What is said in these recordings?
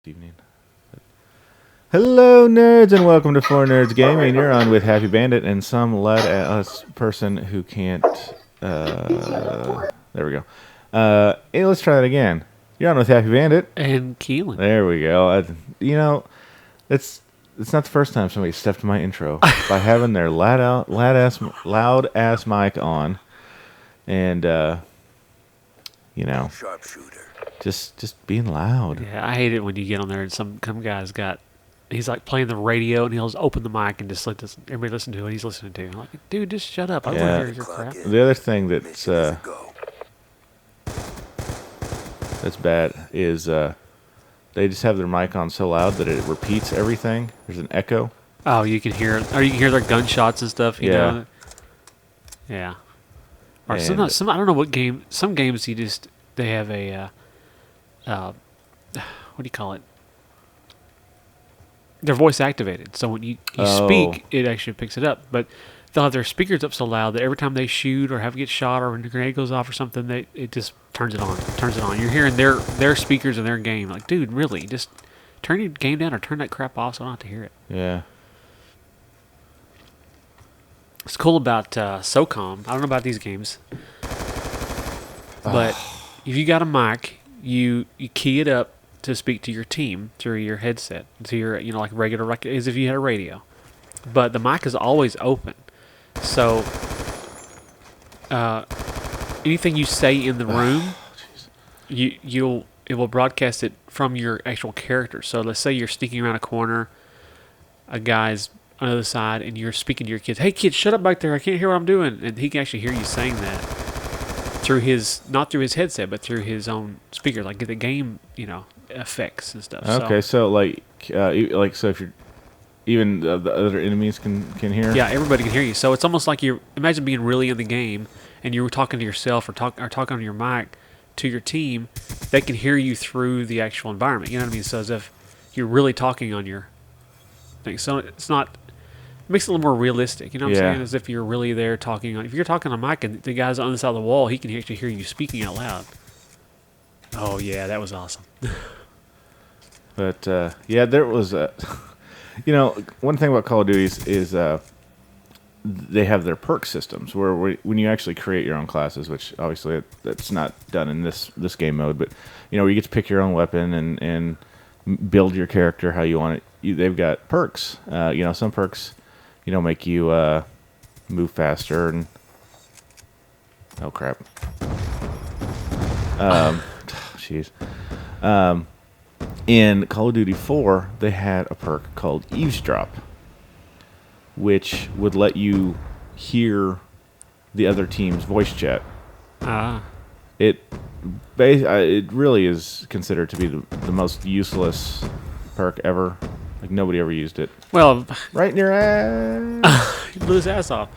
Evening. Hello, nerds, and welcome to Four Nerds Gaming. You're on with Happy Bandit and some lad ass person who can't. There we go. Hey, let's try that again. You're on with Happy Bandit and Keelan. There we go. It's not the first time somebody stepped my intro by having their loud ass mic on, and Sharpshooter. just being loud. Yeah, I hate it when you get on there and some guy's he's like playing the radio and he'll just open the mic and just let everybody listen to what he's listening to. I'm like, dude, just shut up. I don't want to hear your crap. The other thing that's bad is they just have their mic on so loud that it repeats everything. There's an echo. Oh, you can hear it. Or you can hear their gunshots and stuff. You know? Yeah. Or some I don't know what game. Some games they have a what do you call it? They're voice activated, so when you speak, it actually picks it up. But they'll have their speakers up so loud that every time they shoot or get shot or when a grenade goes off or something, it just turns it on. You're hearing their speakers in their game. Like, dude, really, just turn your game down or turn that crap off so I don't have to hear it. Yeah. It's cool about SOCOM. I don't know about these games, but if you got a mic, you key it up to speak to your team through your headset, to your like regular, like as if you had a radio. But the mic is always open, so anything you say in the room, it will broadcast it from your actual character. So let's say you're sneaking around a corner, a guy's on the other side, and you're speaking to your kids. Hey kids, shut up back there! I can't hear what I'm doing. And he can actually hear you saying that through not through his headset, but through his own speaker, like the game, effects and stuff. Okay, so if you're even the other enemies can hear. Yeah, everybody can hear you. So it's almost like imagine being really in the game and you were talking to yourself or talking on your mic to your team. They can hear you through the actual environment. You know what I mean? So as if you're really talking on your thing. So it's not. It makes it a little more realistic. You know what I'm saying? As if you're really there talking on. If you're talking on mic and the guy's on the side of the wall, he can actually hear you speaking out loud. Oh yeah, that was awesome. But there was one thing about Call of Duty is they have their perk systems where when you actually create your own classes, which obviously that's not done in this game mode, but where you get to pick your own weapon and build your character how you want it. They've got perks. Some perks, make you move faster and oh crap. Jeez. In Call of Duty 4, they had a perk called Eavesdrop, which would let you hear the other team's voice chat. It really is considered to be the most useless perk ever. Like, nobody ever used it. Well, right in your ass. You blew his ass off.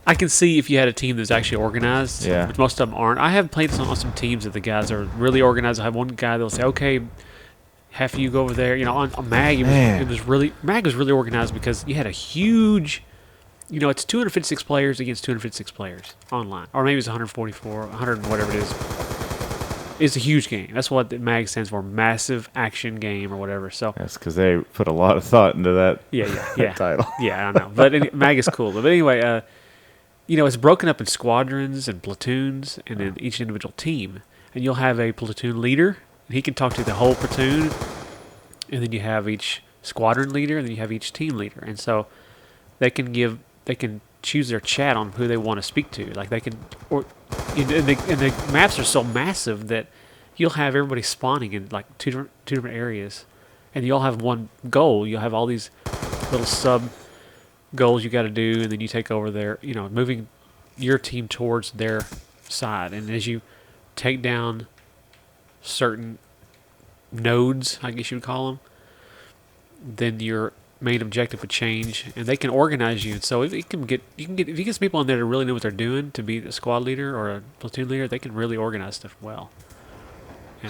I can see if you had a team that's actually organized, but most of them aren't. I have played on some teams that the guys are really organized. I have one guy that'll say, okay, half of you go over there. On MAG, MAG was really organized because you had a huge, it's 256 players against 256 players online. Or maybe it's 144, 100, whatever it is. It's a huge game. That's what the MAG stands for, Massive Action Game or whatever. So that's because they put a lot of thought into that title. Yeah, I know. But MAG is cool. But anyway, it's broken up in squadrons and platoons and then each individual team. And you'll have a platoon leader, and he can talk to the whole platoon. And then you have each squadron leader, and then you have each team leader. And so they can choose their chat on who they want to speak to. Like they can, and the maps are so massive that you'll have everybody spawning in like two different areas, and you all have one goal. You'll have all these little sub goals you got to do, and then you take over their, moving your team towards their side. And as you take down certain nodes, I guess you would call them, then your main objective would change, and they can organize you. And so if you get some people in there that really know what they're doing to be a squad leader or a platoon leader, they can really organize stuff well. You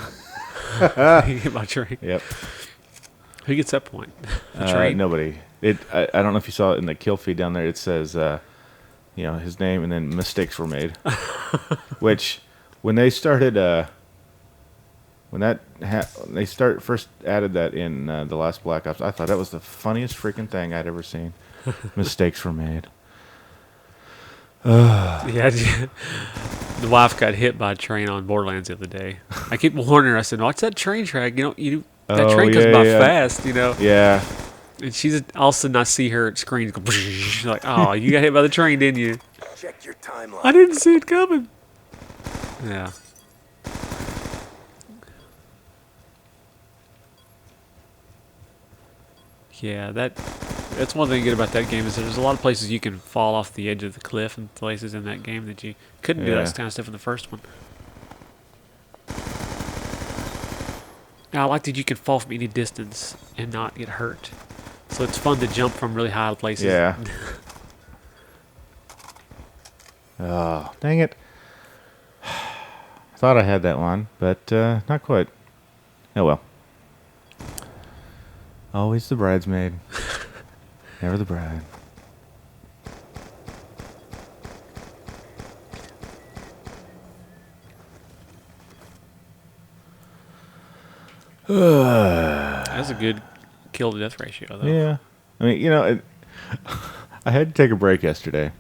get my train. Yep. Who gets that point? Nobody. I don't know if you saw it in the kill feed down there. It says, his name and then mistakes were made. Which, when they started when they first added that in the last Black Ops, I thought that was the funniest freaking thing I'd ever seen. Mistakes were made. Yeah, the wife got hit by a train on Borderlands the other day. I keep warning her. I said, "Watch that train track. That train comes by fast. Yeah. And she's all of a sudden I see her screen go. She's like, "Oh, you got hit by the train, didn't you?" Check your timeline. I didn't see it coming. Yeah. Yeah, that's one thing good about that game is there's a lot of places you can fall off the edge of the cliff and places in that game that you couldn't do that kind of stuff in the first one. I like that you can fall from any distance and not get hurt. So it's fun to jump from really high places. Yeah. Oh, dang it. Thought I had that one, but not quite. Oh well. Always the bridesmaid. Never the bride. That's a good kill to death ratio, though. Yeah. I mean, I had to take a break yesterday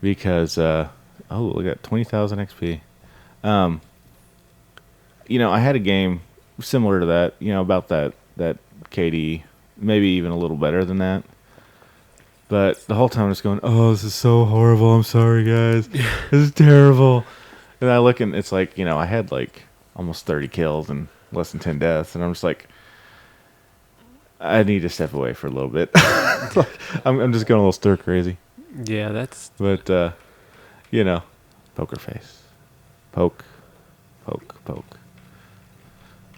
because, we got 20,000 XP. I had a game similar to that, about that KD, maybe even a little better than that. But the whole time I'm just going, oh, this is so horrible. I'm sorry, guys. This is terrible. And I look and it's like, I had like almost 30 kills and less than 10 deaths. And I'm just like, I need to step away for a little bit. I'm just going a little stir crazy. Yeah, that's... But, poker face. Poke.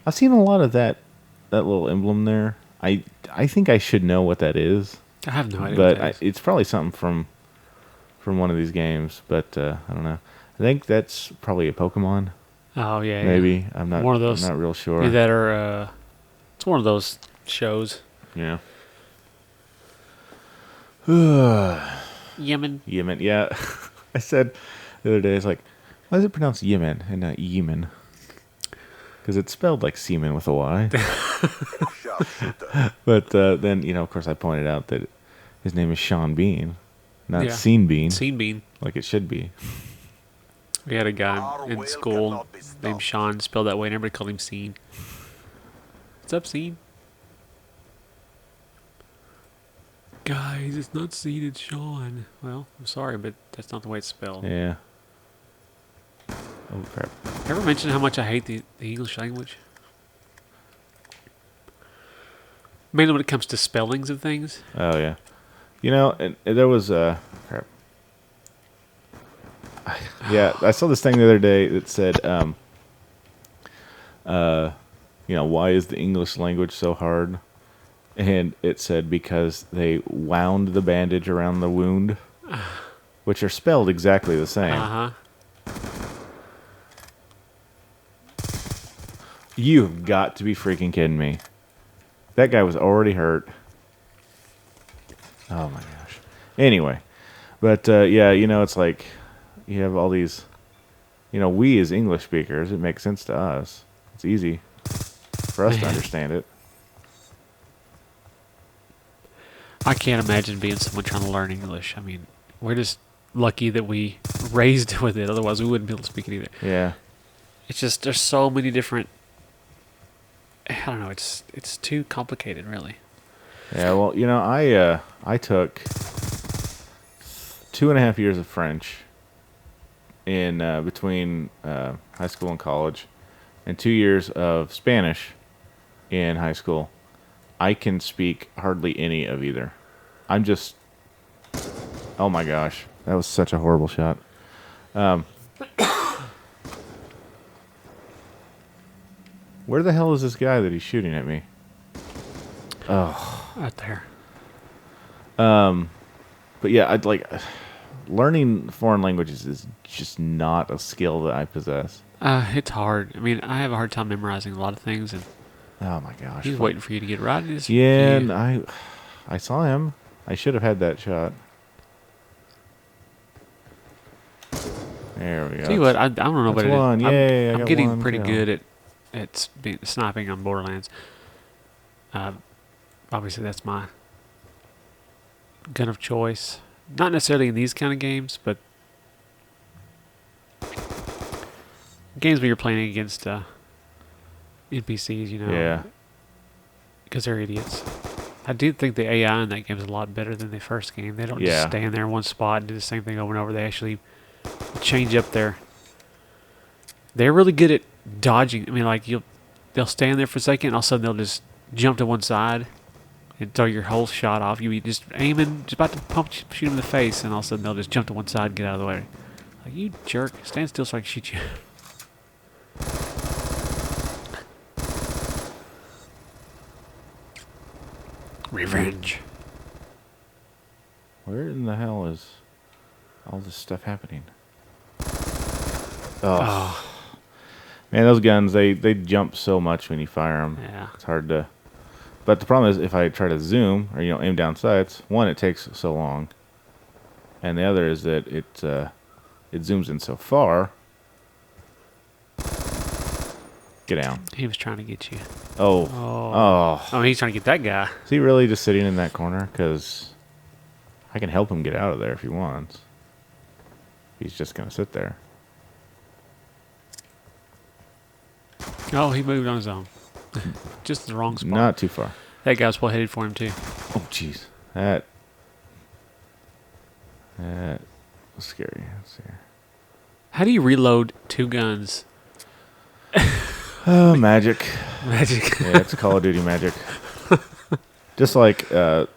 I've seen a lot of that little emblem there. I think I should know what that is. I have no idea. But it's probably something from one of these games. But I don't know. I think that's probably a Pokemon. Oh yeah, maybe. Yeah. I'm not. One of those. I'm not real sure. That are. It's one of those shows. Yeah. Yemen. Yemen. Yeah. I said the other day, it's like, why is it pronounced Yemen and not Yemen? Because it's spelled like semen with a Y. But then, of course, I pointed out that his name is Sean Bean, not Scene Bean. Scene Bean. Like it should be. We had a guy in school named Sean, spelled that way, and everybody called him Scene. What's up, Scene? Guys, it's not Scene, it's Sean. Well, I'm sorry, but that's not the way it's spelled. Yeah. Oh, crap. Ever mention how much I hate the English language? Mainly when it comes to spellings of things. Oh, yeah. And there was... crap. Yeah, I saw this thing the other day that said, why is the English language so hard? And it said because they wound the bandage around the wound, which are spelled exactly the same. Uh-huh. You've got to be freaking kidding me. That guy was already hurt. Oh, my gosh. Anyway. But, it's like you have all these... we as English speakers, it makes sense to us. It's easy for us to understand it. I can't imagine being someone trying to learn English. I mean, we're just lucky that we raised with it. Otherwise, we wouldn't be able to speak it either. Yeah. It's just, there's so many different... I don't know. It's too complicated, really. Yeah, well, I took 2.5 years of French in between high school and college, and 2 years of Spanish in high school. I can speak hardly any of either. I'm just... Oh my gosh, that was such a horrible shot. Where the hell is this guy that he's shooting at me? Oh. Right there. But yeah, I'd like... learning foreign languages is just not a skill that I possess. It's hard. I mean, I have a hard time memorizing a lot of things, and oh my gosh, he's waiting for you to get right. Yeah, and I saw him. I should have had that shot. There we go. Tell you what, I don't know what it is. Yay, I'm getting pretty good at at sniping on Borderlands. Obviously, that's my gun of choice. Not necessarily in these kind of games, but games where you're playing against NPCs, Yeah. because they're idiots. I do think the AI in that game is a lot better than the first game. They don't just Yeah. stand there in one spot and do the same thing over and over. They actually change up their. They're really good at dodging. I mean, like they'll stand there for a second, and all of a sudden they'll just jump to one side and throw your whole shot off. You be just aiming, just about to shoot them in the face, and all of a sudden they'll just jump to one side and get out of the way. Like, you jerk, stand still so I can shoot you. Revenge. Where in the hell is all this stuff happening? Oh. Man, those guns, they jump so much when you fire them. Yeah. It's hard to... But the problem is, if I try to zoom, or, aim down sights, one, it takes so long. And the other is that it zooms in so far. Get down. He was trying to get you. Oh. Oh. Oh, he's trying to get that guy. Is he really just sitting in that corner? Because I can help him get out of there if he wants. He's just going to sit there. Oh, he moved on his own. Just the wrong spot. Not too far. That guy was well headed for him, too. Oh, jeez. That was scary. Let's see here. How do you reload two guns? Oh, magic. Magic. Yeah, it's Call of Duty magic. Just like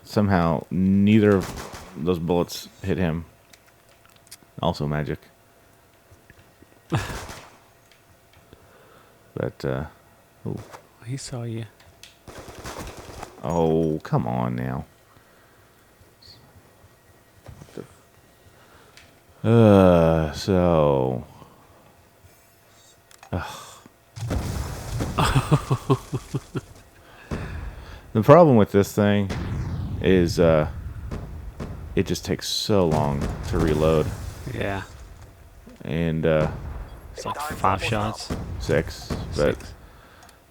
somehow neither of those bullets hit him. Also magic. But, oh. He saw you. Oh, come on now. So. The problem with this thing is it just takes so long to reload. Yeah. And It's like 5 shots. 6. But, 6.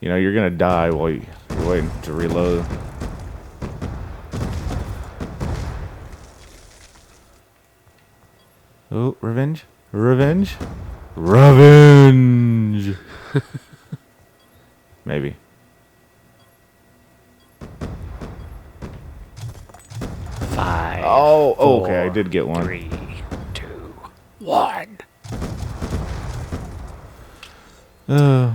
you're going to die while you're waiting to reload. Oh, revenge. Revenge. Revenge. Maybe. 5. Oh, four, okay, I did get one. 3, 2, 1.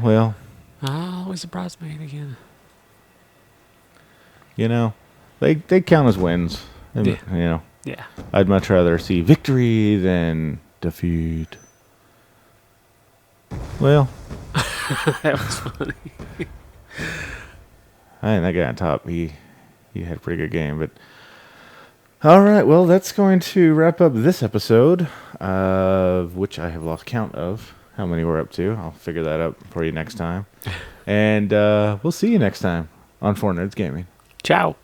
Well, Always surprise me again. they count as wins. And, Yeah. Yeah. I'd much rather see victory than defeat. Well, That was funny. I think that guy on top, he had a pretty good game. But all right, well, that's going to wrap up this episode, of which I have lost count of how many we're up to. I'll figure that out for you next time. And we'll see you next time on 4 Nerds Gaming. Ciao.